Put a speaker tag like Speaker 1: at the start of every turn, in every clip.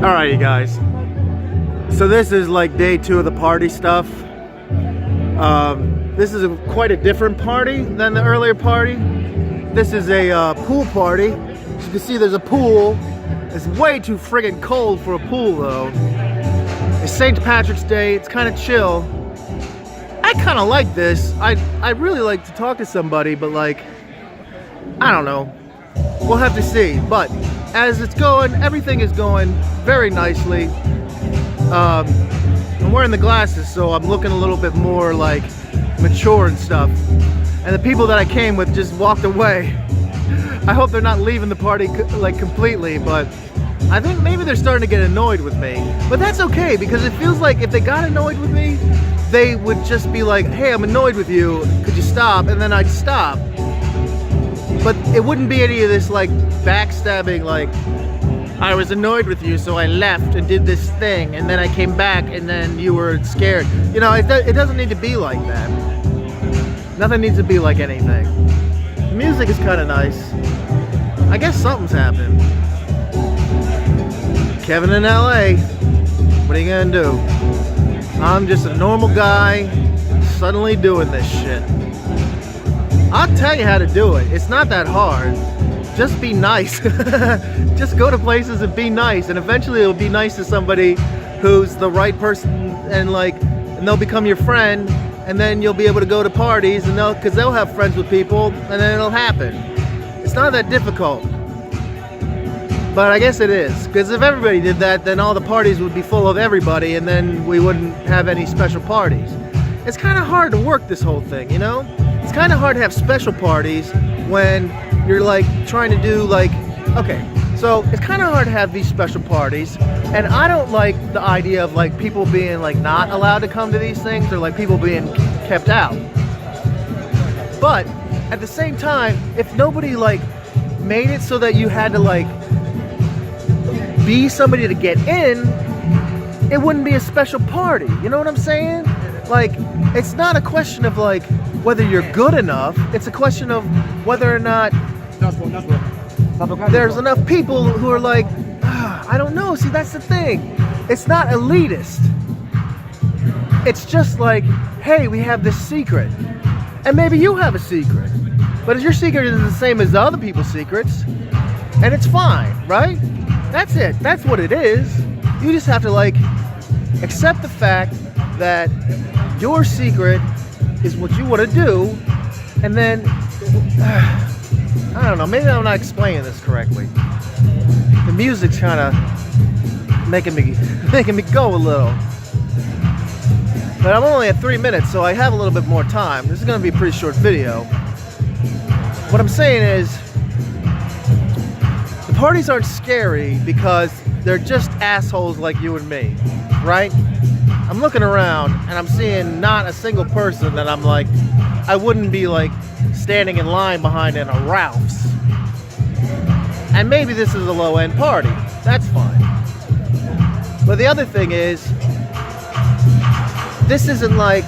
Speaker 1: Alright, you guys. So this is like day 2 of the party stuff. This is quite a different party than the earlier party. This is a pool party. As you can see, there's a pool. It's way too friggin' cold for a pool though. It's St. Patrick's Day. It's kind of chill. I kind of like this. I really like to talk to somebody, but like, I don't know. We'll have to see. But as it's going, everything is going very nicely. I'm wearing the glasses, so I'm looking a little bit more like mature and stuff. And the people that I came with just walked away. I hope they're not leaving the party like completely, but I think maybe they're starting to get annoyed with me. But that's okay, because it feels like if they got annoyed with me, they would just be like, hey, I'm annoyed with you, could you stop? And then I'd stop. But it wouldn't be any of this like backstabbing, like, I was annoyed with you, so I left and did this thing, and then I came back, and then you were scared. You know, it doesn't need to be like that. Nothing needs to be like anything. The music is kind of nice. I guess something's happened. Kevin in LA. What are you gonna do? I'm just a normal guy suddenly doing this shit. I'll tell you how to do it. It's not that hard. Just be nice. Just go to places and be nice, and eventually it'll be nice to somebody who's the right person, and they'll become your friend, and then you'll be able to go to parties, and they'll have friends with people, and then it'll happen. It's not that difficult. But I guess it is, because if everybody did that, then all the parties would be full of everybody, and then we wouldn't have any special parties. It's kind of hard to work this whole thing, you know? It's kind of hard to have special parties when you're like trying to do like, okay, so it's kind of hard to have these special parties, and I don't like the idea of like people being like not allowed to come to these things, or like people being kept out. But at the same time, if nobody like made it so that you had to like be somebody to get in, it wouldn't be a special party. You know what I'm saying? Like, it's not a question of like whether you're good enough. It's a question of whether or not there's enough people who are like, I don't know. See, that's the thing. It's not elitist. It's just like, hey, we have this secret, and maybe you have a secret, but your secret is the same as the other people's secrets, and it's fine, right? That's it. That's what it is. You just have to like accept the fact that your secret is what you want to do, and then I don't know, maybe I'm not explaining this correctly. The music's kind of making me go a little. But I'm only at 3 minutes, so I have a little bit more time. This is going to be a pretty short video. What I'm saying is, the parties aren't scary because they're just assholes like you and me, right? I'm looking around and I'm seeing not a single person that I'm like, I wouldn't be like standing in line behind in a Ralph's. And maybe this is a low-end party. That's fine. But the other thing is, this isn't like,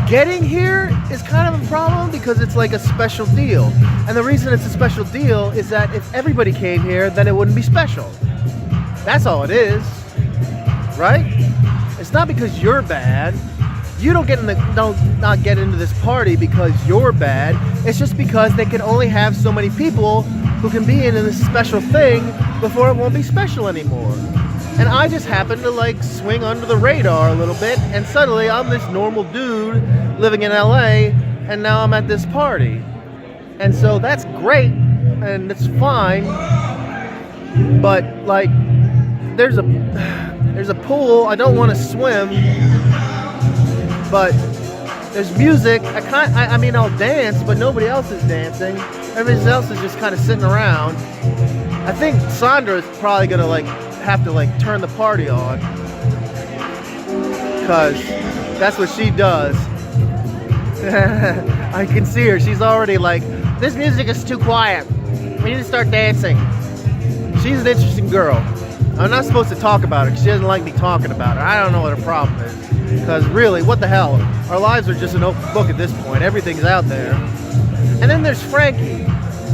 Speaker 1: getting here is kind of a problem because it's like a special deal. And the reason it's a special deal is that if everybody came here, then it wouldn't be special. That's all it is, right? It's not because you're bad. You don't not get into this party because you're bad. It's just because they can only have so many people who can be in this special thing before it won't be special anymore. And I just happen to like swing under the radar a little bit, and suddenly I'm this normal dude living in LA, and now I'm at this party. And so that's great, and it's fine. But like, there's a pool. I don't want to swim, but there's music. I mean, I'll dance, but nobody else is dancing. Everybody else is just kind of sitting around. I think Sandra is probably gonna like have to like turn the party on, because that's what she does. I can see her. She's already like, this music is too quiet. We need to start dancing. She's an interesting girl. I'm not supposed to talk about her because she doesn't like me talking about her. I don't know what her problem is. Because really, what the hell? Our lives are just an open book at this point. Everything's out there. And then there's Frankie.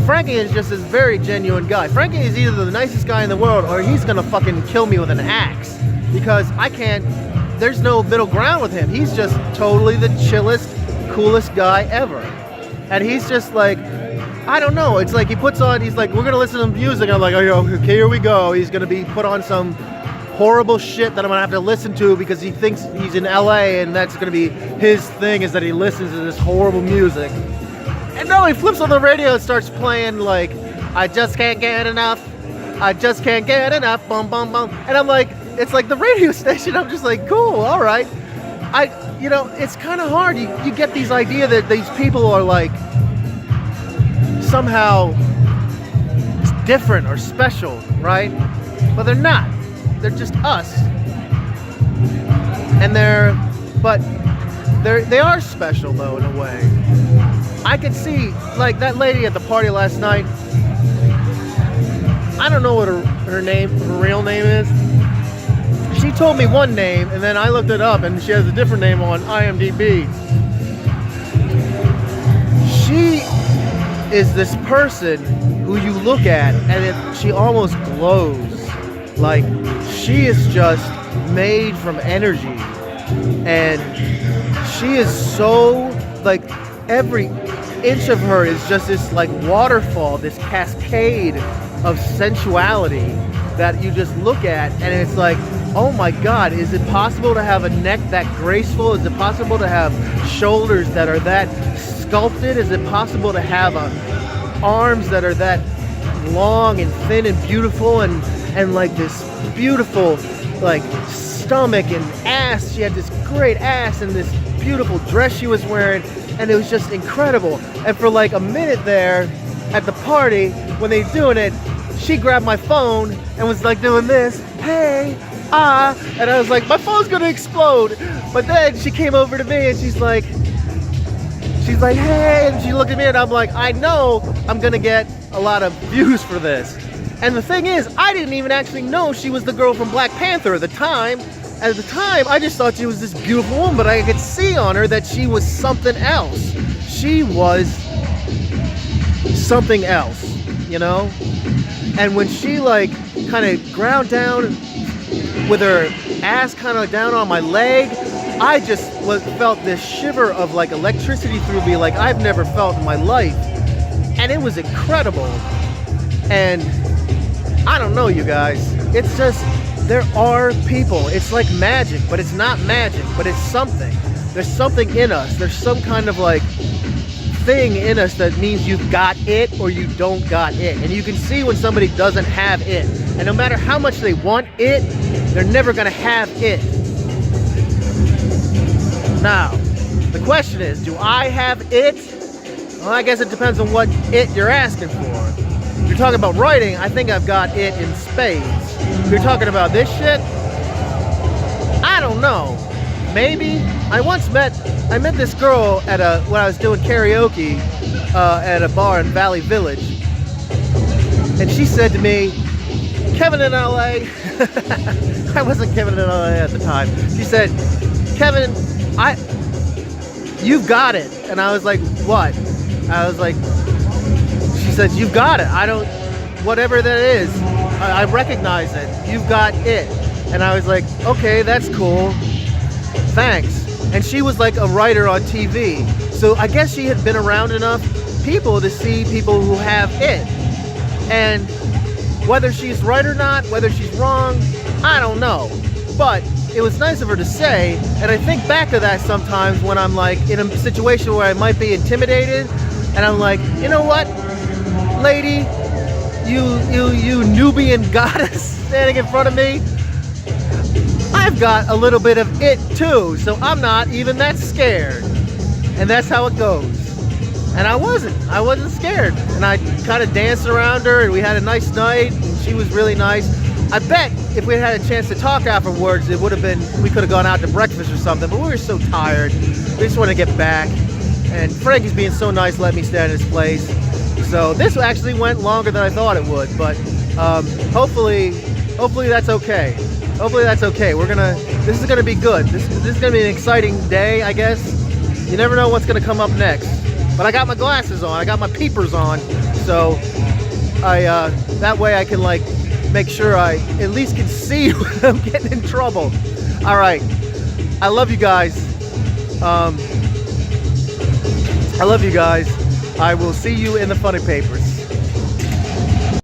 Speaker 1: Frankie is just this very genuine guy. Frankie is either the nicest guy in the world or he's gonna fucking kill me with an axe. Because I can't, there's no middle ground with him. He's just totally the chillest, coolest guy ever. And he's just like, I don't know, it's like he puts on, he's like, we're gonna listen to music. I'm like, okay, here we go. He's gonna be put on some horrible shit that I'm gonna have to listen to because he thinks he's in LA and that's gonna be his thing, is that he listens to this horrible music. And no, he flips on the radio and starts playing like, I just can't get enough. I just can't get enough, bum, bum, bum. And I'm like, it's like the radio station. I'm just like, cool, all right. You know, it's kind of hard. You get these idea that these people are like somehow different or special, right? But they're not. They're just us. And they are special though in a way. I could see, like that lady at the party last night. I don't know what her real name is. She told me one name, and then I looked it up, and she has a different name on IMDb. She is this person who you look at, and she almost glows. Like, she is just made from energy. And she is so, like, every inch of her is just this, like, waterfall, this cascade of sensuality that you just look at, and it's like, oh my God, is it possible to have a neck that graceful? Is it possible to have shoulders that are that sculpted? Is it possible to have arms that are that long and thin and beautiful, and like this beautiful like stomach and ass? She had this great ass and this beautiful dress she was wearing, and it was just incredible. And for like a minute there at the party when they were doing it, she grabbed my phone and was like doing this, hey, and I was like, my phone's gonna explode. But then she came over to me and she's like, hey, and she looked at me and I'm like, I know I'm gonna get a lot of views for this. And the thing is, I didn't even actually know she was the girl from Black Panther at the time. At the time, I just thought she was this beautiful woman, but I could see on her that she was something else. She was something else, you know? And when she like kind of ground down with her ass kind of down on my leg, I just felt this shiver of like electricity through me like I've never felt in my life. And it was incredible. And I don't know, you guys, it's just, there are people, it's like magic, but it's not magic, but it's something. There's something in us. There's some kind of like thing in us that means you've got it or you don't got it. And you can see when somebody doesn't have it. And no matter how much they want it, they're never gonna have it. Now, the question is, do I have it? Well, I guess it depends on what it you're asking for. If you're talking about writing, I think I've got it in spades. If you're talking about this shit, I don't know. Maybe. I met this girl at when I was doing karaoke at a bar in Valley Village. And she said to me, Kevin in LA. I wasn't Kevin in LA at the time. She said, Kevin, you've got it. And I was like, what? I was like, she said, you've got it. Whatever that is, I recognize it. You've got it. And I was like, okay, that's cool. Thanks. And she was like a writer on TV. So I guess she had been around enough people to see people who have it. And whether she's right or not, whether she's wrong, I don't know. But it was nice of her to say, and I think back to that sometimes when I'm like in a situation where I might be intimidated, and I'm like, you know what, lady, you Nubian goddess standing in front of me, I've got a little bit of it too, so I'm not even that scared. And that's how it goes. And I wasn't scared. And I kind of danced around her and we had a nice night and she was really nice. I bet if we had a chance to talk afterwards, it would have been, we could have gone out to breakfast or something, but we were so tired. We just want to get back. And Frankie's being so nice, let me stay in his place. So this actually went longer than I thought it would, but hopefully that's okay. Hopefully that's okay. This is gonna be good. This is gonna be an exciting day, I guess. You never know what's gonna come up next. But I got my glasses on, I got my peepers on, so I that way I can like make sure I at least can see when I'm getting in trouble. All right, I love you guys. I love you guys. I will see you in the funny papers.